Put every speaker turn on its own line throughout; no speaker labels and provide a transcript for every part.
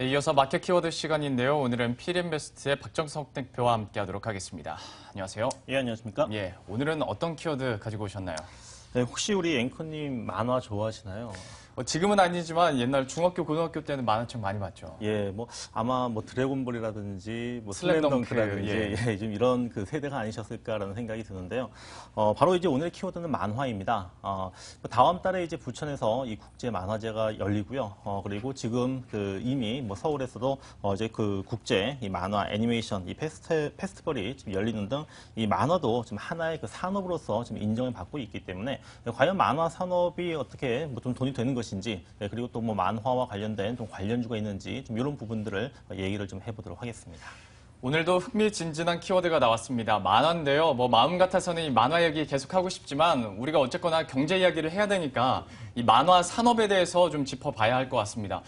네, 이어서 마켓 키워드 시간인데요. 오늘은 필인베스트의 박정석 대표와 함께하도록 하겠습니다. 안녕하세요.
예, 안녕하십니까?
예, 오늘은 어떤 키워드 가지고 오셨나요?
네, 혹시 우리 앵커님 만화 좋아하시나요?
지금은 아니지만 옛날 중학교, 고등학교 때는 만화책 많이 봤죠.
예, 아마 드래곤볼이라든지,
슬램덩크,
슬램덩크라든지,
예.
좀 이런 그 세대가 아니셨을까라는 생각이 드는데요. 바로 이제 오늘의 키워드는 만화입니다. 다음 달에 이제 부천에서 이 국제 만화제가 열리고요. 그리고 지금 이미 서울에서도 이제 국제 이 만화 애니메이션 이 페스티벌이 지금 열리는 등 이 만화도 좀 하나의 그 산업으로서 좀 인정을 받고 있기 때문에 과연 만화 산업이 어떻게 좀 돈이 되는 것인지, 그리고 또 만화와 관련된 좀 관련주가 있는지 좀 이런 부분들을 얘기를 좀 해보도록 하겠습니다.
오늘도 흥미진진한 키워드가 나왔습니다. 만화인데요. 마음 같아서는 이 만화 얘기 계속하고 싶지만 우리가 어쨌거나 경제 이야기를 해야 되니까 이 만화 산업에 대해서 좀 짚어봐야 할 것 같습니다.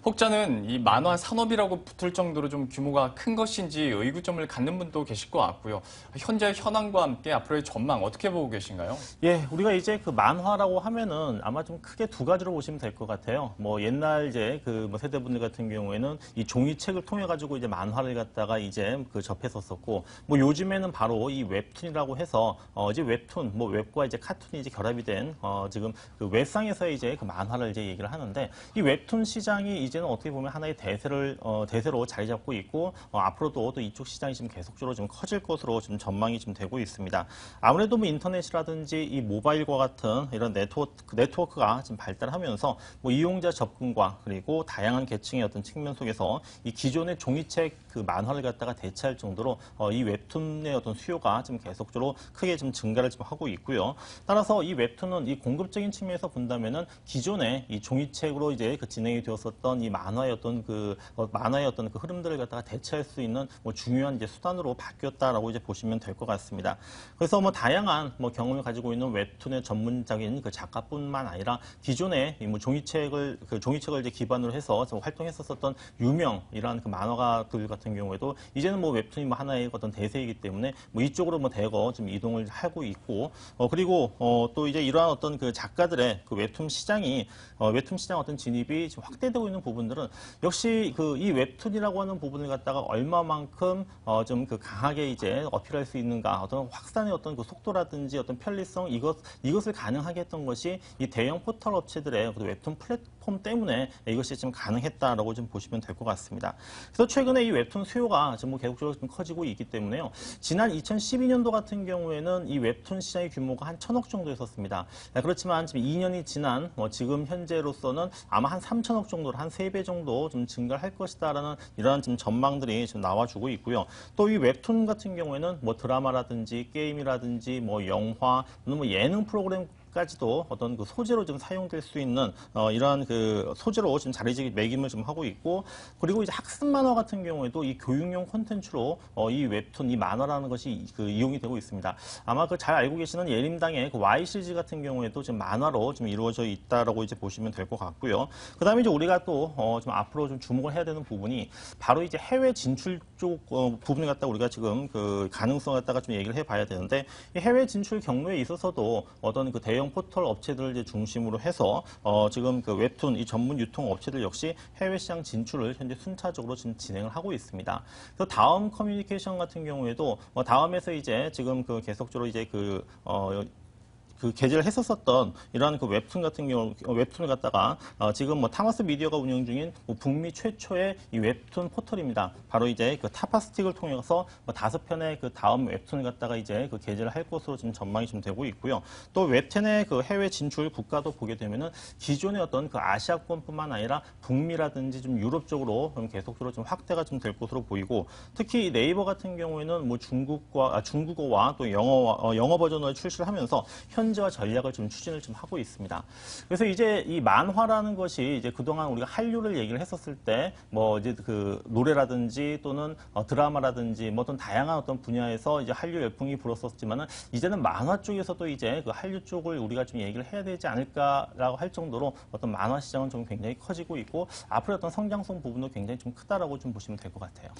혹자는 이 만화 산업이라고 붙을 정도로 좀 규모가 큰 것인지 의구점을 갖는 분도 계실 것 같고요. 현재 현황과 함께 앞으로의 전망 어떻게 보고 계신가요?
예, 우리가 이제 만화라고 하면은 아마 좀 크게 두 가지로 보시면 될 것 같아요. 옛날 이제 세대분들 같은 경우에는 이 종이책을 통해 가지고 이제 만화를 갖다가 이제 접했었었고, 요즘에는 바로 이 웹툰이라고 해서 이제 웹툰, 웹과 이제 카툰이 이제 결합이 된 지금 웹상에서 이제 만화를 이제 얘기를 하는데, 이 웹툰 시장이 이제는 어떻게 보면 하나의 대세로 자리 잡고 있고, 앞으로도 또 이쪽 시장이 좀 계속적으로 좀 커질 것으로 좀 전망이 좀 되고 있습니다. 아무래도 인터넷이라든지 이 모바일과 같은 이런 네트워크가 좀 발달하면서 이용자 접근과 그리고 다양한 계층의 어떤 측면 속에서 이 기존의 종이책 만화를 갖다가 대체할 정도로 이 웹툰의 어떤 수요가 좀 계속적으로 크게 좀 증가를 좀 하고 있고요. 따라서 이 웹툰은 이 공급적인 측면에서 본다면은 기존의 이 종이책으로 이제 진행이 되었었던 이 만화의 어떤 흐름들을 갖다가 대체할 수 있는 중요한 이제 수단으로 바뀌었다라고 이제 보시면 될 것 같습니다. 그래서 다양한 경험을 가지고 있는 웹툰의 전문적인 작가뿐만 아니라 기존의 이 종이책을 이제 기반으로 해서 활동했었던 유명이라는 만화가들 같은 경우에도 이제는 웹툰이 하나의 어떤 대세이기 때문에 이쪽으로 대거 좀 이동을 하고 있고, 그리고 또 이제 이러한 어떤 작가들의 웹툰 시장 어떤 진입이 지금 확대되고 있는 부분들은 역시 이 웹툰이라고 하는 부분을 갖다가 얼마만큼 좀 강하게 이제 어필할 수 있는가, 어떤 확산의 어떤 속도라든지 어떤 편리성 이것을 가능하게 했던 것이 이 대형 포털 업체들의 웹툰 플랫폼 때문에 이것이 좀 가능했다라고 좀 보시면 될 것 같습니다. 그래서 최근에 이 웹툰 수요가 좀 계속적으로 좀 커지고 있기 때문에요. 지난 2012년도 같은 경우에는 이 웹툰 시장의 규모가 한 1,000억 정도였었습니다. 그렇지만 지금 2년이 지난 지금 현재로서는 아마 한 3,000억 정도로 한 3배 정도 좀 증가를 할 것이다라는 이러한 좀 전망들이 좀 나와주고 있고요. 또 이 웹툰 같은 경우에는 드라마라든지 게임이라든지 영화 또는 예능 프로그램 까지도 어떤 소재로 좀 사용될 수 있는 이러한 소재로 지금 자리매김을 좀 하고 있고, 그리고 이제 학습 만화 같은 경우에도 이 교육용 콘텐츠로 이 웹툰, 이 만화라는 것이 이용이 되고 있습니다. 아마 잘 알고 계시는 예림당의 Y 시리즈 같은 경우에도 지금 만화로 좀 이루어져 있다라고 이제 보시면 될 것 같고요. 그다음에 이제 우리가 또 좀 앞으로 좀 주목을 해야 되는 부분이 바로 이제 해외 진출 쪽 부분을 갖다가 우리가 지금 가능성을 갖다가 좀 얘기를 해봐야 되는데, 이 해외 진출 경로에 있어서도 어떤 대형 포털 업체들을 이제 중심으로 해서 지금 웹툰 이 전문 유통 업체들 역시 해외 시장 진출을 현재 순차적으로 지금 진행을 하고 있습니다. 그래서 다음 커뮤니케이션 같은 경우에도 다음에서 이제 지금 계속적으로 이제 게재를 했었던 이러한 웹툰 같은 경우, 웹툰을 갖다가 지금 타마스 미디어가 운영 중인 북미 최초의 이 웹툰 포털입니다. 바로 이제 타파스틱을 통해서 5편의 다음 웹툰을 갖다가 이제 게재를 할 것으로 지금 전망이 좀 되고 있고요. 또 웹툰의 해외 진출 국가도 보게 되면은 기존의 어떤 아시아권뿐만 아니라 북미라든지 좀 유럽 쪽으로 계속적으로 좀 확대가 좀 될 것으로 보이고, 특히 네이버 같은 경우에는 중국어와 또 영어 버전을 출시를 하면서 현재와 전략을 좀 추진을 좀 하고 있습니다. 그래서 이제 이 만화라는 것이 이제 그동안 우리가 한류를 얘기를 했었을 때 이제 노래라든지 또는 드라마라든지 어떤 다양한 어떤 분야에서 이제 한류 열풍이 불었었지만은 이제는 만화 쪽에서도 이제 한류 쪽을 우리가 좀 얘기를 해야 되지 않을까라고 할 정도로 어떤 만화 시장은 좀 굉장히 커지고 있고, 앞으로 어떤 성장성 부분도 굉장히 좀 크다라고 좀 보시면 될 것 같아요.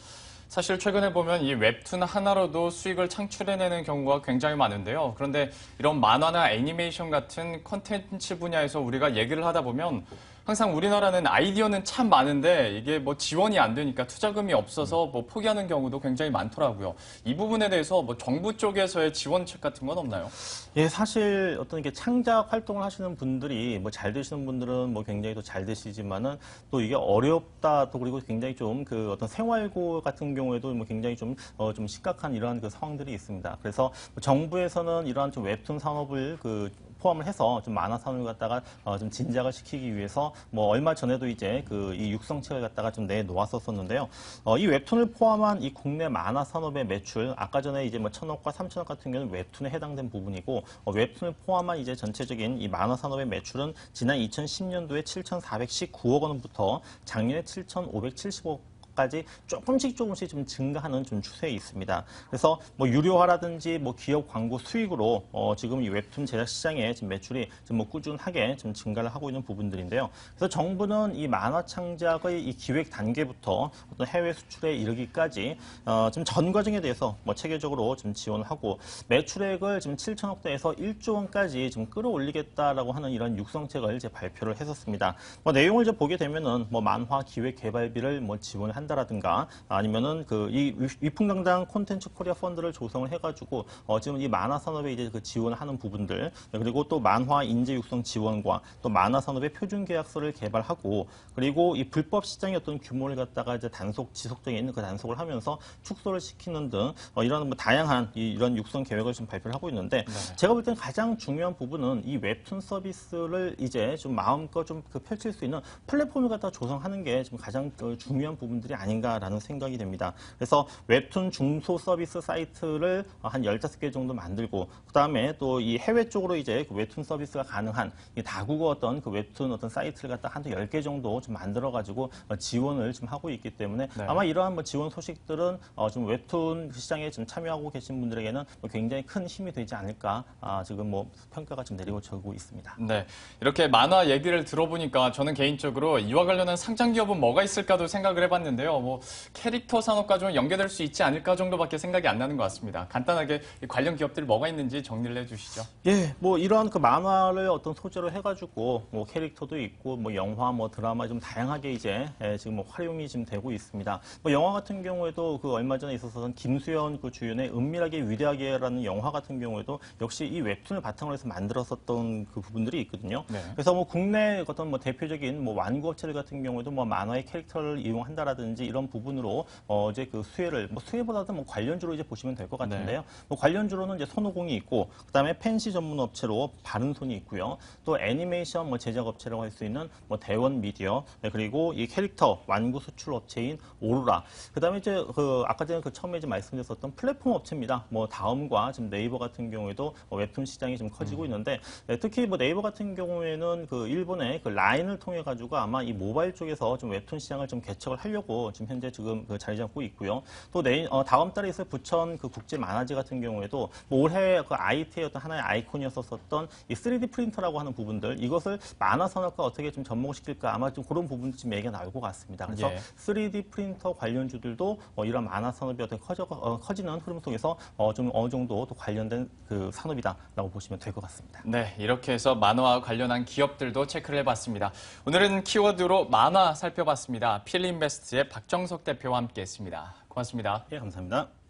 사실 최근에 보면 이 웹툰 하나로도 수익을 창출해내는 경우가 굉장히 많은데요. 그런데 이런 만화나 애니메이션 같은 컨텐츠 분야에서 우리가 얘기를 하다 보면 항상 우리나라는 아이디어는 참 많은데 이게 뭐 지원이 안 되니까 투자금이 없어서 뭐 포기하는 경우도 굉장히 많더라고요. 이 부분에 대해서 뭐 정부 쪽에서의 지원책 같은 건 없나요?
예, 사실 어떤 게 창작 활동을 하시는 분들이 뭐 잘 되시는 분들은 뭐 굉장히 더 잘 되시지만은 또 이게 어렵다 또 그리고 굉장히 좀 그 어떤 생활고 같은 경우에도 뭐 굉장히 좀 심각한 이러한 그 상황들이 있습니다. 그래서 정부에서는 이러한 좀 웹툰 산업을 포함을 해서 좀 만화 산업을 갖다가 좀 진작을 시키기 위해서 뭐 얼마 전에도 이제 이 육성책을 갖다가 좀 내놓았었는데요. 이 웹툰을 포함한 이 국내 만화 산업의 매출 아까 전에 이제 뭐 1,000억과 3,000억 같은 경우는 웹툰에 해당된 부분이고 웹툰을 포함한 이제 전체적인 이 만화 산업의 매출은 지난 2010년도에 7,419억 원부터 작년에 7,570억 까지 조금씩 좀 증가하는 좀 추세에 있습니다. 그래서 뭐 유료화라든지 뭐 기업 광고 수익으로 지금 이 웹툰 제작 시장의 지금 매출이 좀 뭐 꾸준하게 좀 증가를 하고 있는 부분들인데요. 그래서 정부는 이 만화 창작의 이 기획 단계부터 어떤 해외 수출에 이르기까지 좀 전 과정에 대해서 뭐 체계적으로 좀 지원을 하고 매출액을 지금 7천억대에서 1조 원까지 좀 끌어올리겠다라고 하는 이런 육성책을 이제 발표를 했었습니다. 뭐 내용을 이제 보게 되면은 뭐 만화 기획 개발비를 뭐 지원을 한다라든가 아니면은 이 위풍당당 콘텐츠 코리아 펀드를 조성을 해가지고 지금 이 만화 산업에 이제 지원을 하는 부분들 그리고 또 만화 인재 육성 지원과 또 만화 산업의 표준 계약서를 개발하고 그리고 이 불법 시장의 어떤 규모를 갖다가 이제 지속적인 그 단속을 하면서 축소를 시키는 등 이런 뭐 다양한 이런 육성 계획을 좀 발표를 하고 있는데 제가 볼 때는 가장 중요한 부분은 이 웹툰 서비스를 이제 좀 마음껏 좀 펼칠 수 있는 플랫폼을 갖다 조성하는 게 좀 가장 중요한 부분들이 아닌가라는 생각이 됩니다. 그래서 웹툰 중소 서비스 사이트를 한 15개 정도 만들고 그다음에 또 이 해외 쪽으로 이제 그 웹툰 서비스가 가능한 이 다국어 어떤 그 웹툰 어떤 사이트를 갖다 한 10개 정도 좀 만들어 가지고 지원을 좀 하고 있기 때문에 아마 이러한 뭐 지원 소식들은 좀 웹툰 시장에 좀 참여하고 계신 분들에게는 뭐 굉장히 큰 힘이 되지 않을까 지금 뭐 평가가 좀 내려오고 있습니다.
네, 이렇게 만화 얘기를 들어보니까 저는 개인적으로 이와 관련한 상장 기업은 뭐가 있을까도 생각을 해봤는데요. 뭐 캐릭터 산업과 좀 연계될 수 있지 않을까 정도밖에 생각이 안 나는 것 같습니다. 간단하게 관련 기업들이 뭐가 있는지 정리를 해주시죠.
예, 뭐 이런 그 만화를 어떤 소재로 해가지고 뭐 캐릭터도 있고 뭐 영화, 뭐 드라마 좀 다양하게 이제 지금 뭐 활용이 지금 되고 있습니다. 뭐 영화 같은 경우에도 그 얼마 전에 있었던 김수현 그 주연의 은밀하게 위대하게라는 영화 같은 경우에도 역시 이 웹툰을 바탕으로 해서 만들었었던 그 부분들이 있거든요.
네.
그래서 뭐 국내 어떤 뭐 대표적인 뭐 완구업체들 같은 경우에도 뭐 만화의 캐릭터를 이용한다라든지 이런 부분으로 이제 그 수혜를 뭐 수혜보다도 뭐 관련주로 이제 보시면 될 것 같은데요.
네.
뭐 관련주로는 이제 손오공이 있고 그다음에 펜시 전문 업체로 바른손이 있고요. 또 애니메이션 뭐 제작 업체라고 할 수 있는 뭐 대원 미디어 그리고 이 캐릭터 완구 수출 업체인 오로라. 그다음에 이제 아까 전에 처음에 이제 말씀드렸었던 플랫폼 업체입니다. 뭐 다음과 지금 네이버 같은 경우에도 웹툰 시장이 좀 커지고 있는데 특히 뭐 네이버 같은 경우에는 그 일본의 그 라인을 통해 가지고 아마 이 모바일 쪽에서 좀 웹툰 시장을 좀 개척을 하려고 지금 현재 지금 자리 잡고 있고요. 또 다음 달에 있을 부천 그 국제 만화제 같은 경우에도 뭐 올해 그 IT의 어떤 하나의 아이콘이었었던 이 3D 프린터라고 하는 부분들 이것을 만화 산업과 어떻게 좀 접목시킬까 아마 좀 그런 부분도 지금 얘기가 나올 것 같습니다. 그래서 3D 프린터 관련주들도 이런 만화 산업이 어떤 커지는 흐름 속에서 좀 어느 정도 또 관련된 그 산업이다라고 보시면 될 것 같습니다.
네, 이렇게 해서 만화와 관련한 기업들도 체크를 해봤습니다. 오늘은 키워드로 만화 살펴봤습니다. 필인베스트의 박정석 대표와 함께했습니다. 고맙습니다.
예, 감사합니다.